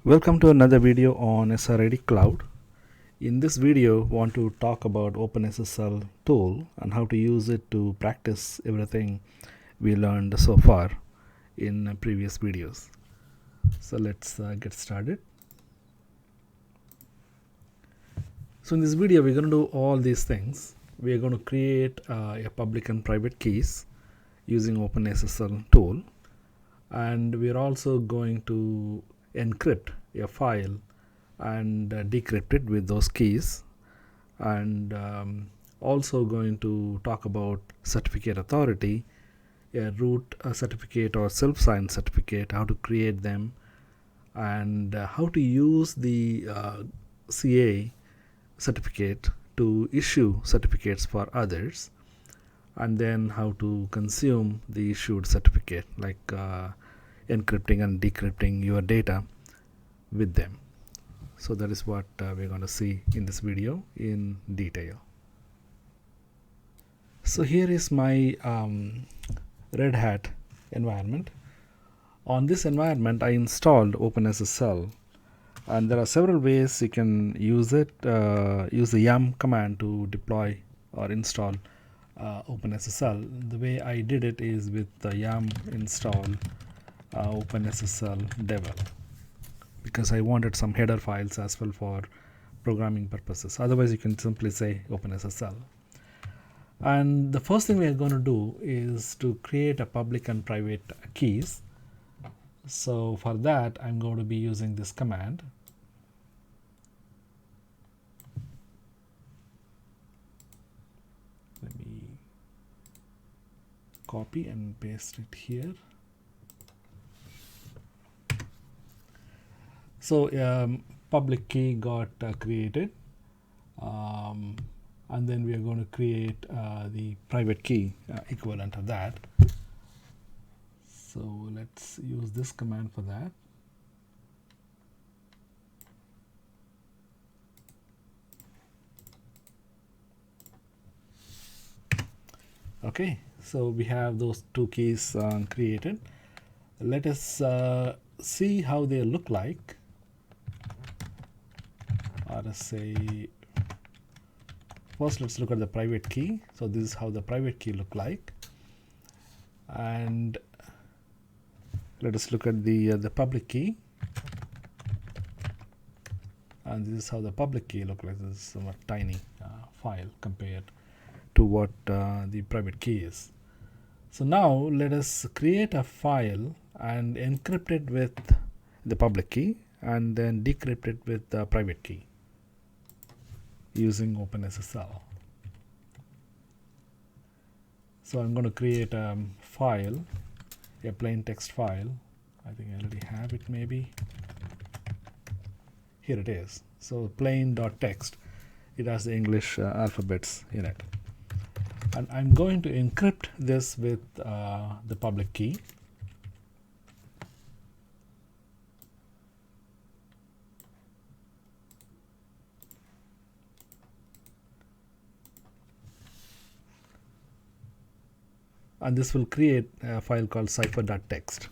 Welcome to another video on SRID Cloud. In this video, I want to talk about openssl tool and how to use it to practice everything we learned so far in previous videos. So let's get started. So in this video, we're going to do all these things. We are going to create a public and private keys using openssl tool, and we're also going to encrypt a file and decrypt it with those keys, and also going to talk about certificate authority, a root certificate or self-signed certificate, how to create them, and how to use the CA certificate to issue certificates for others, and then how to consume the issued certificate, like encrypting and decrypting your data with them. So that is what we're going to see in this video in detail. So here is my Red Hat environment. On this environment, I installed openssl, and there are several ways you can use it. Use the yum command to deploy or install openssl. The way I did it is with the yum install openssl devel, because I wanted some header files as well for programming purposes. Otherwise, you can simply say openssl. And the first thing we are going to do is to create a public and private keys. So for that, I'm going to be using this command. Let me copy and paste it here. So public key got created, and then we are going to create the private key equivalent of that. So let's use this command for that. Okay, so we have those two keys created. Let us see how they look like. Let's say first let's look at the private key. So this is how the private key look like, and let us look at the public key, and this is how the public key look like. This is somewhat tiny file compared to what the private key is. So now let us create a file and encrypt it with the public key, and then decrypt it with the private key using openssl. So I'm going to create a file, a plain text file. I think I already have it, maybe. Here it is. So plain.txt. It has the English alphabets in it. And I'm going to encrypt this with the public key. And this will create a file called cipher.txt.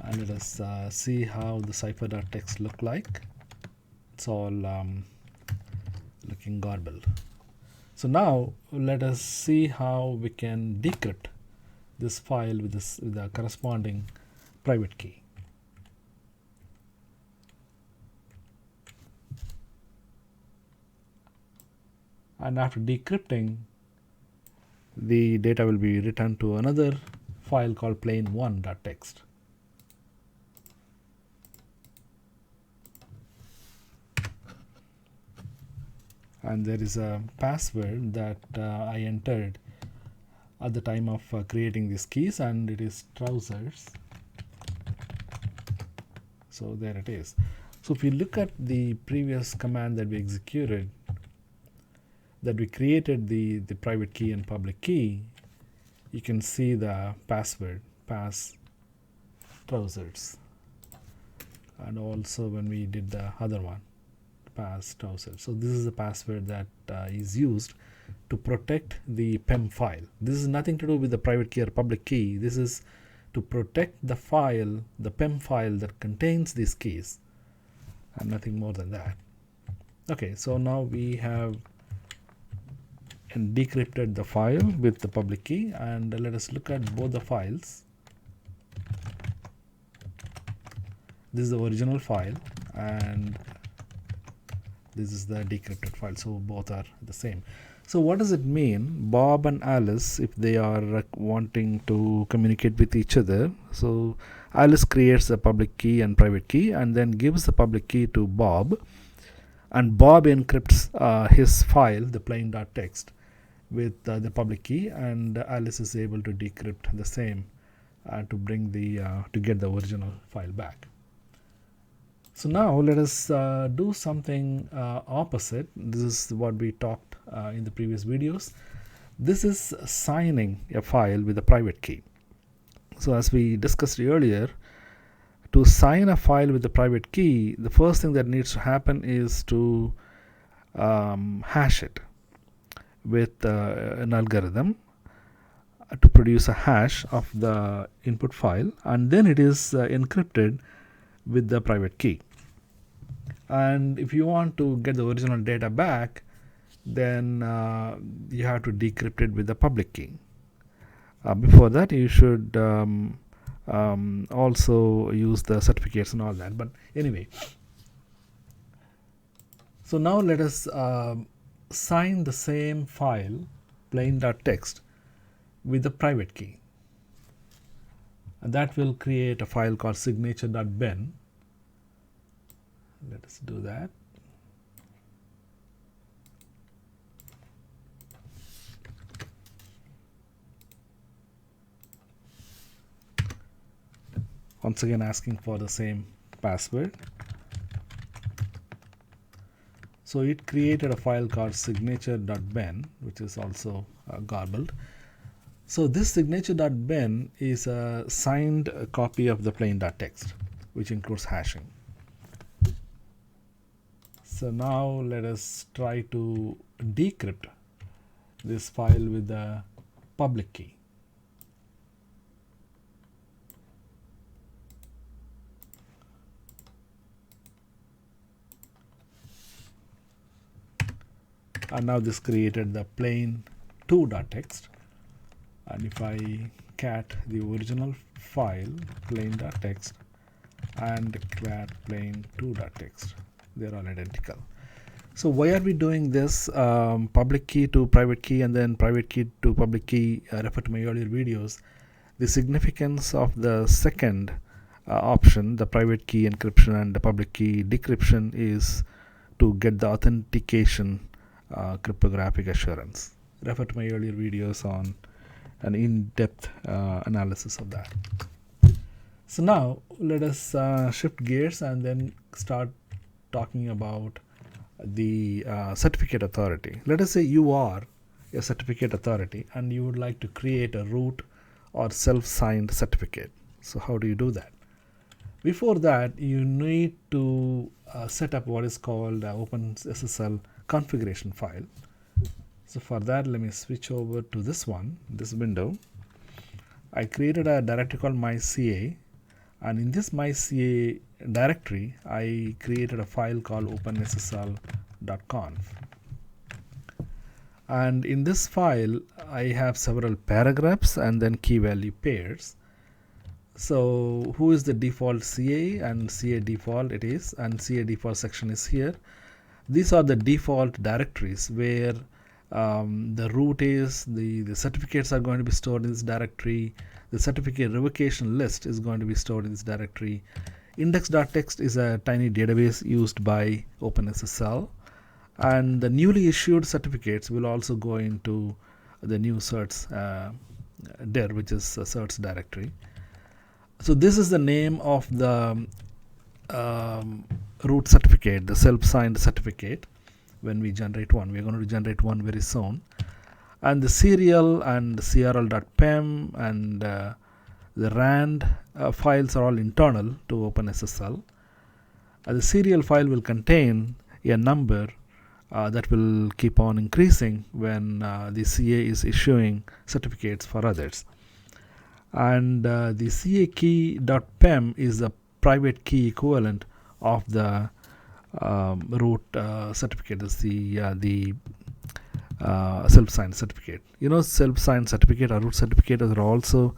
And let us see how the cipher.txt look like. It's all looking garbled. So now let us see how we can decrypt this file with the corresponding private key. And after decrypting, the data will be returned to another file called plain1.txt. And there is a password that I entered at the time of creating these keys, and it is trousers. So there it is. So if you look at the previous command that we executed, that we created the private key and public key, you can see the password, pass trousers. And also when we did the other one, pass trousers. So this is the password that is used to protect the PEM file. This is nothing to do with the private key or public key. This is to protect the file, the PEM file that contains these keys. and nothing more than that. Okay, so now we have decrypted the file with the public key, and let us look at both the files. This is the original file and this is the decrypted file, so both are the same. So what does it mean, Bob and Alice, if they are wanting to communicate with each other? So Alice creates a public key and private key and then gives the public key to Bob, and Bob encrypts his file, the plain.txt, with the public key, and Alice is able to decrypt the same to bring the to get the original file back. So now let us do something opposite. This is what we talked in the previous videos. This is signing a file with a private key. So as we discussed earlier, to sign a file with a private key, the first thing that needs to happen is to hash it with an algorithm to produce a hash of the input file, and then it is encrypted with the private key. And if you want to get the original data back, then you have to decrypt it with the public key. Before that, you should also use the certificates and all that. But anyway, so now let us sign the same file, plain.txt, with the private key. And that will create a file called signature.ben. Let us do that. Once again asking for the same password. So it created a file called signature.ben, which is also garbled. So this signature.ben is a signed copy of the plain.txt, which includes hashing. So now let us try to decrypt this file with the public key. And now this created the plain2.txt, and if I cat the original file plain.txt and cat plain2.txt, they're all identical. So why are we doing this public key to private key and then private key to public key? Refer to my earlier videos. The significance of the second option, the private key encryption and the public key decryption, is to get the authentication cryptographic assurance. Refer to my earlier videos on an in-depth analysis of that. So now let us shift gears and then start talking about the certificate authority. Let us say you are a certificate authority and you would like to create a root or self-signed certificate. So how do you do that? Before that, you need to set up what is called openssl configuration file. So for that, let me switch over to this window. I created a directory called myca, and in this myca directory, I created a file called openssl.conf. And in this file, I have several paragraphs and then key value pairs. So who is the default CA, and CA default it is, and CA default section is here. These are the default directories where the root is, the certificates are going to be stored in this directory, the certificate revocation list is going to be stored in this directory. Index.txt is a tiny database used by OpenSSL, and the newly issued certificates will also go into the new certs dir, which is a certs directory. So this is the name of the root certificate, the self-signed certificate. When we generate one, we're going to generate one very soon. And the serial and the crl.pem and the rand files are all internal to OpenSSL. The serial file will contain a number that will keep on increasing when the CA is issuing certificates for others. And the CA key.pem is the private key equivalent of the root certificate is the self-signed certificate. Self-signed certificate or root certificate are also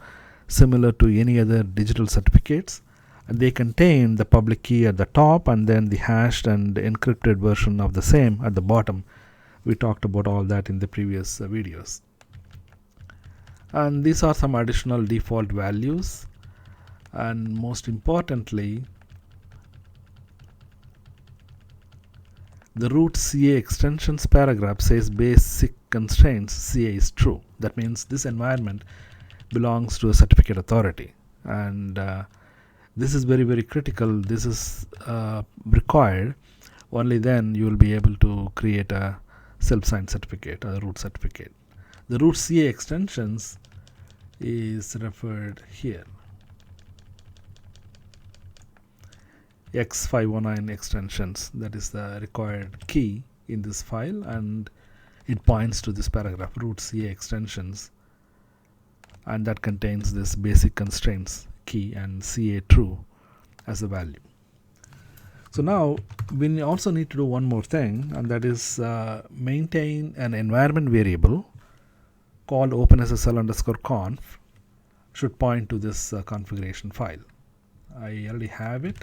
similar to any other digital certificates, and they contain the public key at the top and then the hashed and encrypted version of the same at the bottom. We talked about all that in the previous videos. And these are some additional default values, and most importantly, the root CA extensions paragraph says basic constraints CA is true. That means this environment belongs to a certificate authority, and this is very, very critical. This is required. Only then you will be able to create a self-signed certificate or a root certificate. The root CA extensions is referred here. X509 extensions, that is the required key in this file, and it points to this paragraph, root CA extensions, and that contains this basic constraints key and CA true as a value. So now we also need to do one more thing, and that is maintain an environment variable called openssl_conf should point to this configuration file. I already have it.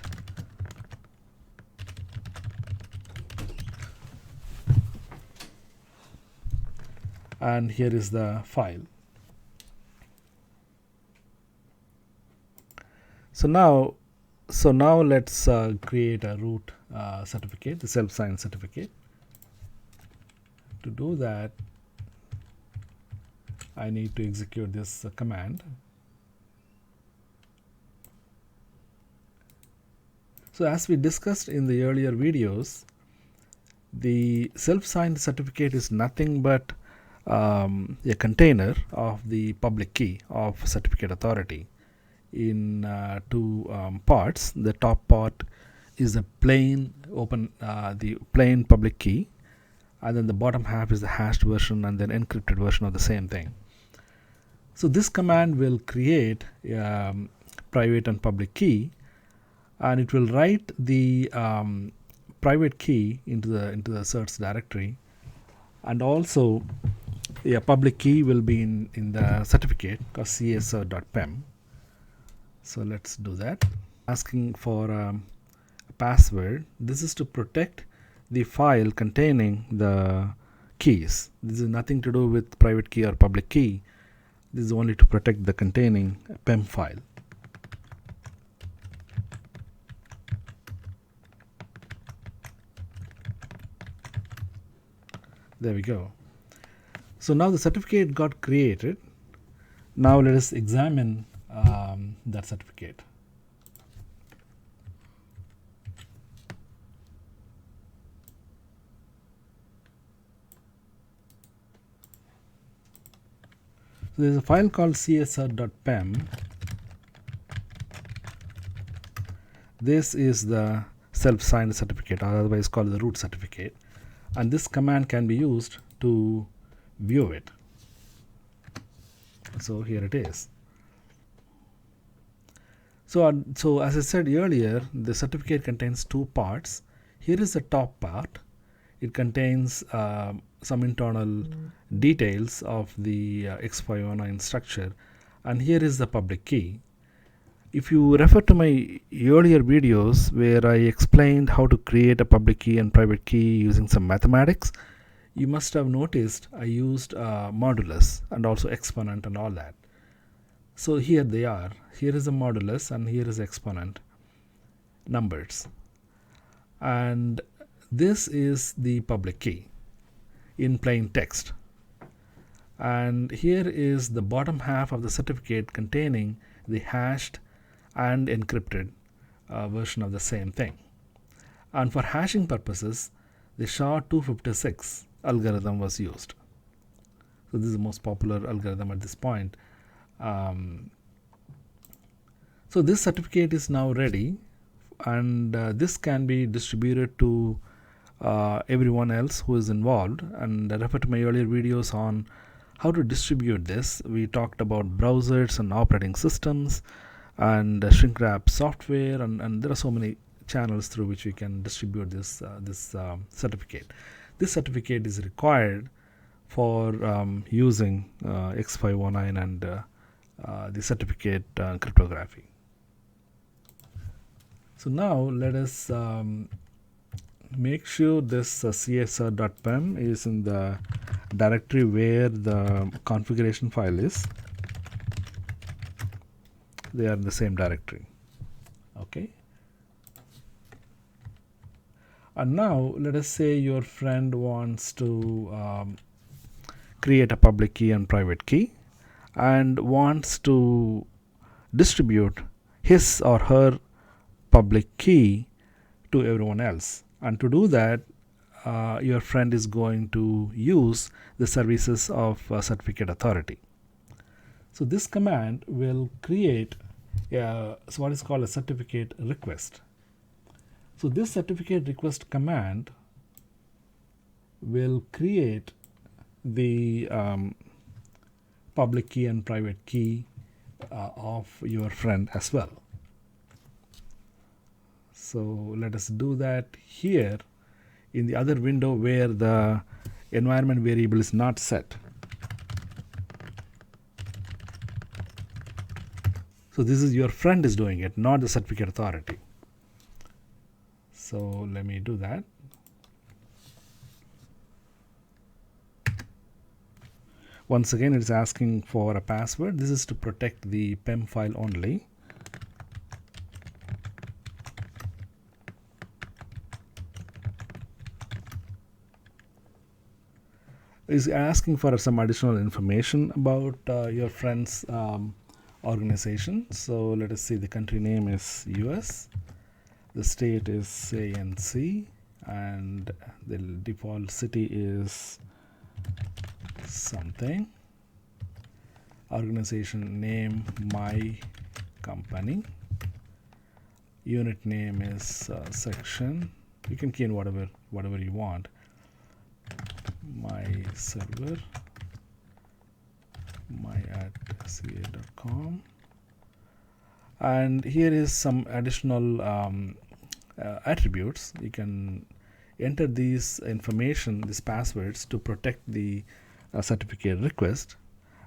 And here is the file. So now let's create a root certificate, the self-signed certificate. To do that, I need to execute this command. So as we discussed in the earlier videos, the self-signed certificate is nothing but a container of the public key of certificate authority in two parts. The top part is the plain public key, and then the bottom half is the hashed version and then encrypted version of the same thing. So this command will create a private and public key, and it will write the private key into the certs directory, and also a public key will be in the certificate called csr.pem. So let's do that. Asking for a password. This is to protect the file containing the keys. This is nothing to do with private key or public key. This is only to protect the containing PEM file. There we go. So now the certificate got created. Now let us examine that certificate. So there is a file called csr.pem. This is the self-signed certificate, or otherwise called the root certificate, and this command can be used to view it. So here it is. So as I said earlier, the certificate contains two parts. Here is the top part. It contains some internal details of the X509 structure, and here is the public key. If you refer to my earlier videos where I explained how to create a public key and private key using some mathematics, you must have noticed I used modulus and also exponent and all that. So here they are. Here is the modulus and here is exponent numbers. And this is the public key in plain text. And here is the bottom half of the certificate containing the hashed and encrypted version of the same thing. And for hashing purposes, the SHA-256 algorithm was used. So this is the most popular algorithm at this point. So this certificate is now ready, and this can be distributed to everyone else who is involved. And refer to my earlier videos on how to distribute this. We talked about browsers and operating systems and shrink wrap software, and there are so many channels through which we can distribute this certificate. This certificate is required for using X509 and the certificate cryptography. So now let us make sure this csr.pem is in the directory where the configuration file is. They are in the same directory. Okay. And now let us say your friend wants to create a public key and private key and wants to distribute his or her public key to everyone else. And to do that, your friend is going to use the services of certificate authority. So this command will create what is called a certificate request. So this certificate request command will create the public key and private key of your friend as well. So let us do that here in the other window where the environment variable is not set. So this is your friend is doing it, not the certificate authority. So let me do that. Once again, it's asking for a password. This is to protect the PEM file only. Is asking for some additional information about your friend's organization. So let us see, the country name is US, the state is ANC, and the default city is something. Organization name, my company. Unit name is section. You can key in whatever you want. My server, my@ca.com, and here is some additional attributes. You can enter these information, these passwords, to protect the certificate request.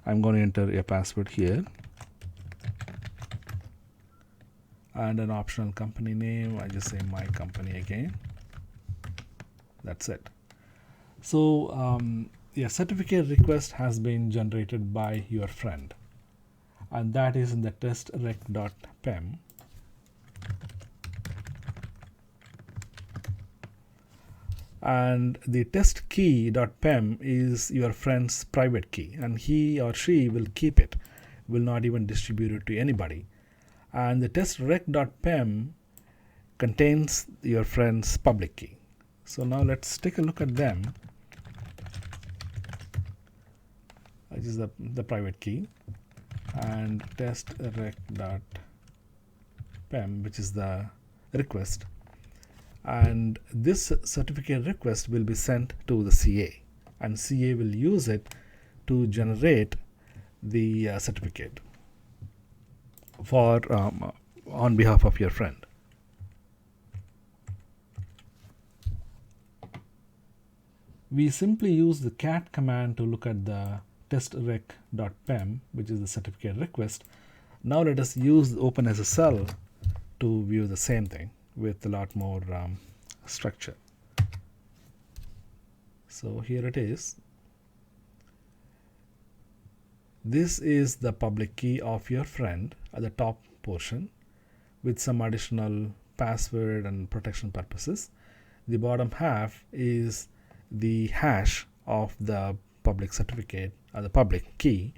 I'm going to enter a password here and an optional company name. I just say my company again. That's it. So a certificate request has been generated by your friend, and that is in the testrec.pem. And the test key.pem is your friend's private key, and he or she will keep it, will not even distribute it to anybody. And the testrec.pem contains your friend's public key. So now let's take a look at them. This is the private key, and testrec.pem, which is the request. And this certificate request will be sent to the CA, and CA will use it to generate the certificate for on behalf of your friend. We simply use the cat command to look at the testrec.pem, which is the certificate request. Now let us use openssl to view the same thing with a lot more structure. So here it is. This is the public key of your friend at the top portion with some additional password and protection purposes. The bottom half is the hash of the public certificate or the public key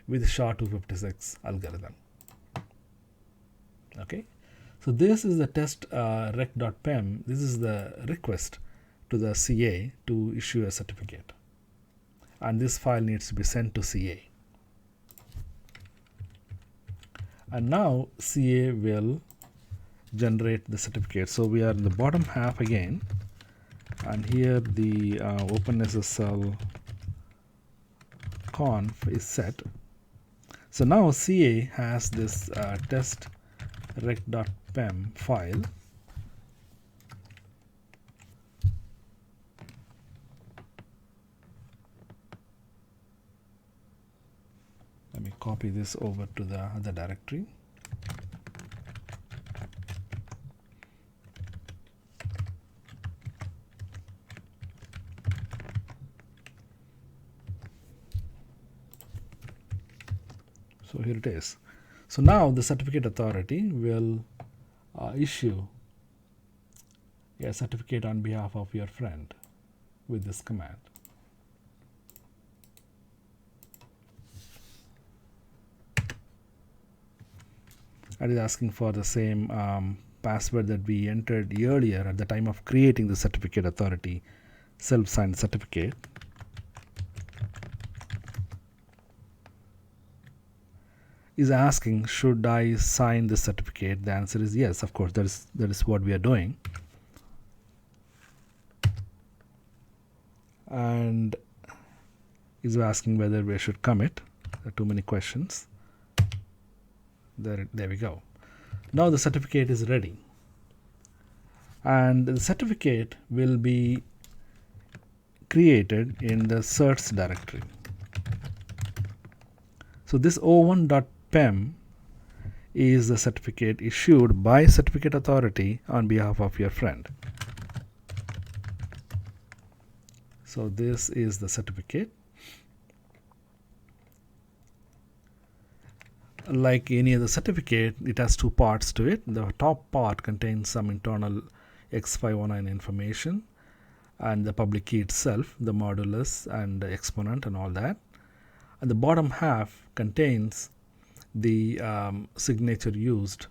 with SHA-256 algorithm. Okay, so this is the testrec.pem. This is the request to the CA to issue a certificate, and this file needs to be sent to CA. And now CA will generate the certificate. So we are in the bottom half again, and here the openssl conf is set. So now CA has this testrec.pem file, copy this over to the other directory. So here it is. So now the certificate authority will issue a certificate on behalf of your friend with this command. It is asking for the same password that we entered earlier at the time of creating the certificate authority self-signed certificate. Is asking, should I sign the certificate? The answer is yes, of course. That is what we are doing. And is asking whether we should commit. There are too many questions. There we go. Now the certificate is ready, and the certificate will be created in the certs directory. So this o1.pem is the certificate issued by certificate authority on behalf of your friend. So this is the certificate. Like any other certificate, it has two parts to it. The top part contains some internal X509 information and the public key itself, the modulus and the exponent and all that. And the bottom half contains the signature used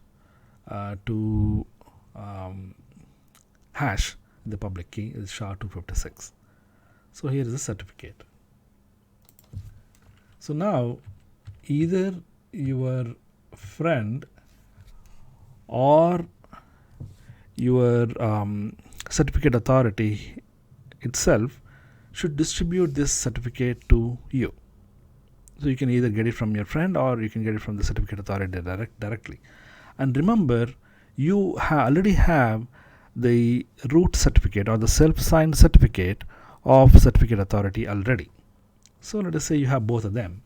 to hash the public key is SHA-256. So here is the certificate. So now either your friend or your certificate authority itself should distribute this certificate to you. So you can either get it from your friend or you can get it from the certificate authority directly. And remember, you already have the root certificate or the self-signed certificate of certificate authority already. So let us say you have both of them.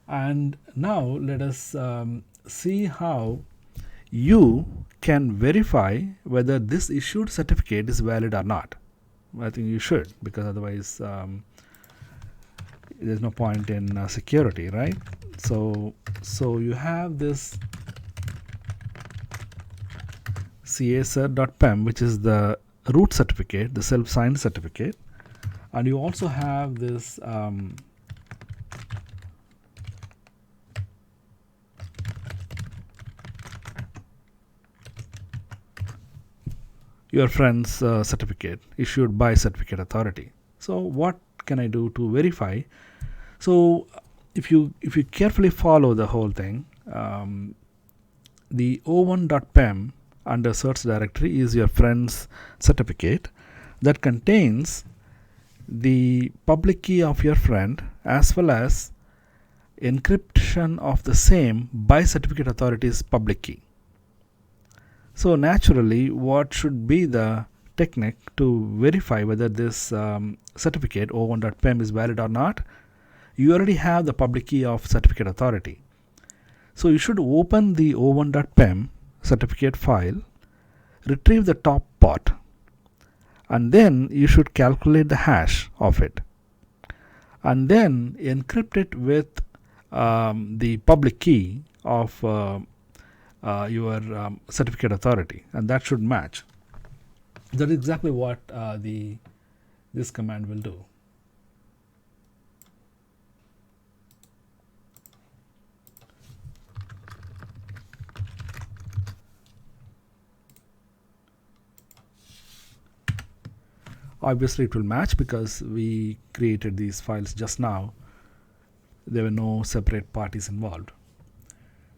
And now let us see how you can verify whether this issued certificate is valid or not. I think you should, because otherwise there's no point in security, right? So you have this cert.pem, which is the root certificate, the self-signed certificate, and you also have this your friend's certificate issued by certificate authority. So what can I do to verify? So if you carefully follow the whole thing, the o1.pem under certs directory is your friend's certificate that contains the public key of your friend as well as encryption of the same by certificate authority's public key. So naturally, what should be the technique to verify whether this certificate o1.pem is valid or not? You already have the public key of certificate authority. So you should open the o1.pem certificate file, retrieve the top part, and then you should calculate the hash of it, and then encrypt it with the public key of your certificate authority, and that should match. That is exactly what this command will do. Obviously it will match because we created these files just now. There were no separate parties involved.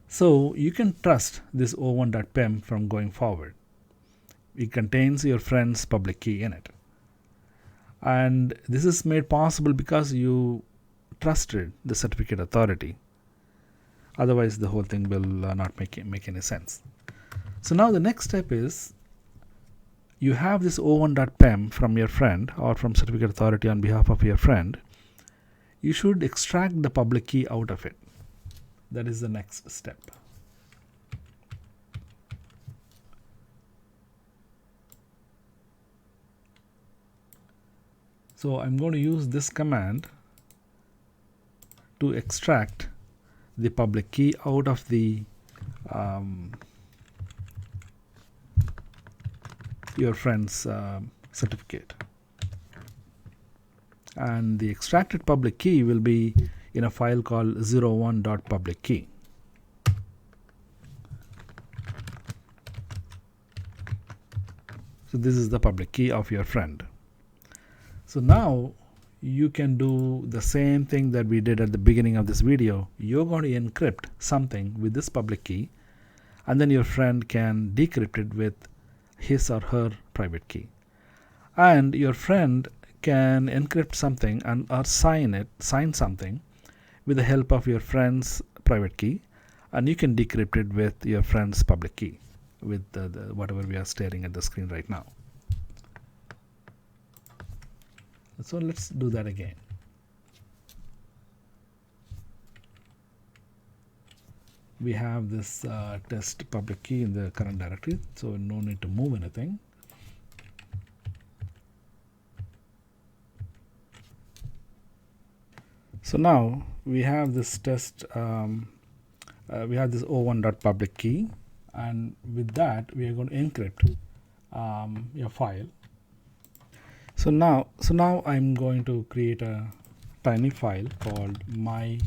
So you can trust this o1.pem from going forward. It contains your friend's public key in it. And this is made possible because you trusted the certificate authority. Otherwise the whole thing will not make any sense. So now the next step is, you have this o1.pem from your friend or from certificate authority on behalf of your friend. You should extract the public key out of it. That is the next step. So I'm going to use this command to extract the public key out of the your friend's certificate, and the extracted public key will be in a file called 01.public-key. So this is the public key of your friend. So now you can do the same thing that we did at the beginning of this video. You're going to encrypt something with this public key, and then your friend can decrypt it with his or her private key. And your friend can encrypt something and or sign something with the help of your friend's private key, and you can decrypt it with your friend's public key with the whatever we are staring at the screen right now. So let's do that again. We have this test public key in the current directory, so no need to move anything. So now we have this test, we have this o1.public key, and with that we are going to encrypt your file. So now I'm going to create a tiny file called my.txt.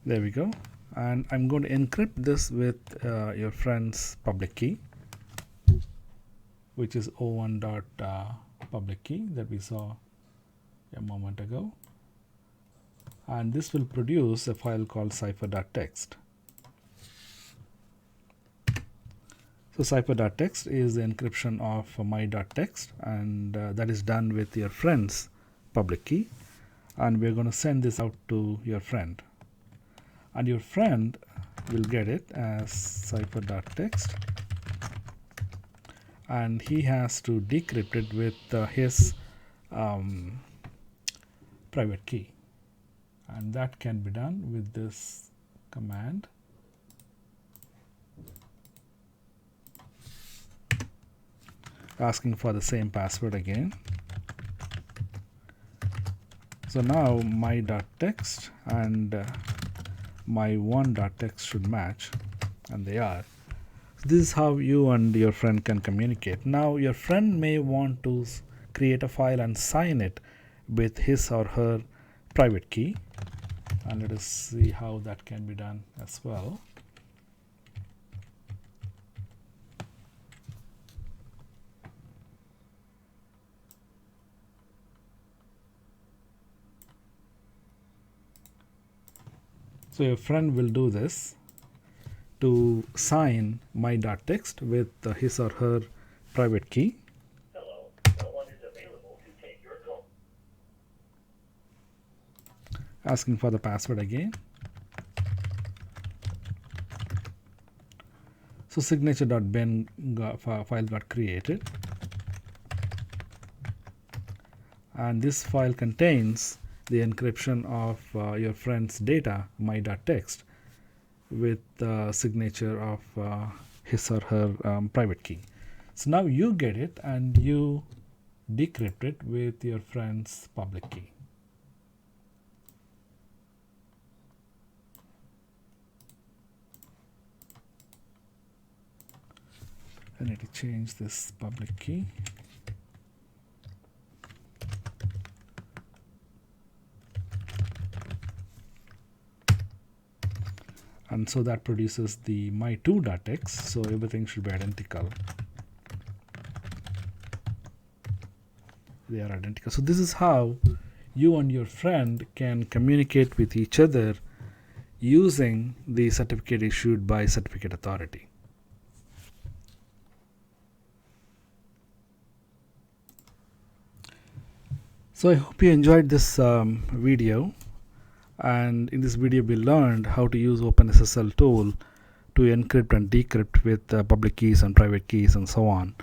There we go. And I'm going to encrypt this with your friend's public key, which is o1.public key that we saw a moment ago. And this will produce a file called cipher.txt. So cipher.txt is the encryption of my.txt, and that is done with your friend's public key, and we're going to send this out to your friend, and your friend will get it as cipher.txt, and he has to decrypt it with his private key, and that can be done with this command. Asking for the same password again. So now my.txt and my1.txt should match, and they are. This is how you and your friend can communicate. Now your friend may want to create a file and sign it with his or her private key, and let us see how that can be done as well. So your friend will do this to sign my.txt with his or her private key. Hello, no one is available to take your call. Asking for the password again. So signature.ben file got created, and this file contains the encryption of your friend's data, my.txt, with the signature of his or her private key. So now you get it and you decrypt it with your friend's public key. I need to change this public key. And so that produces the my2.txt, so everything should be identical. They are identical. So this is how you and your friend can communicate with each other using the certificate issued by certificate authority. So I hope you enjoyed this video. And in this video we learned how to use openssl tool to encrypt and decrypt with public keys and private keys and so on.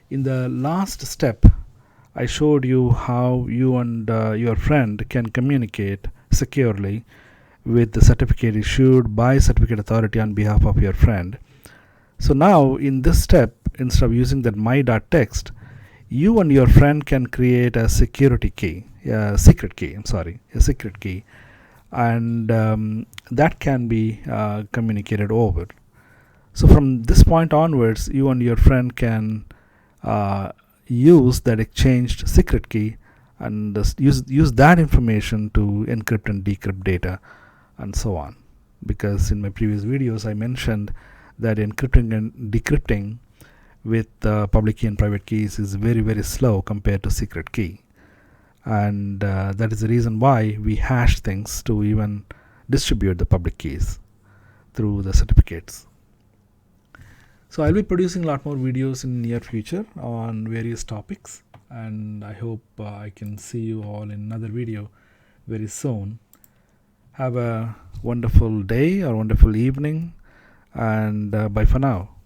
In the last step I showed you how you and your friend can communicate securely with the certificate issued by certificate authority on behalf of your friend. So now in this step, instead of using that my.text, you and your friend can create a secret key, and that can be communicated over. So from this point onwards, you and your friend can use that exchanged secret key and use that information to encrypt and decrypt data and so on. Because in my previous videos I mentioned that encrypting and decrypting with public key and private keys is very, very slow compared to secret key. And that is the reason why we hash things to even distribute the public keys through the certificates. So I'll be producing a lot more videos in the near future on various topics, and I hope I can see you all in another video very soon. Have a wonderful day or wonderful evening, and bye for now.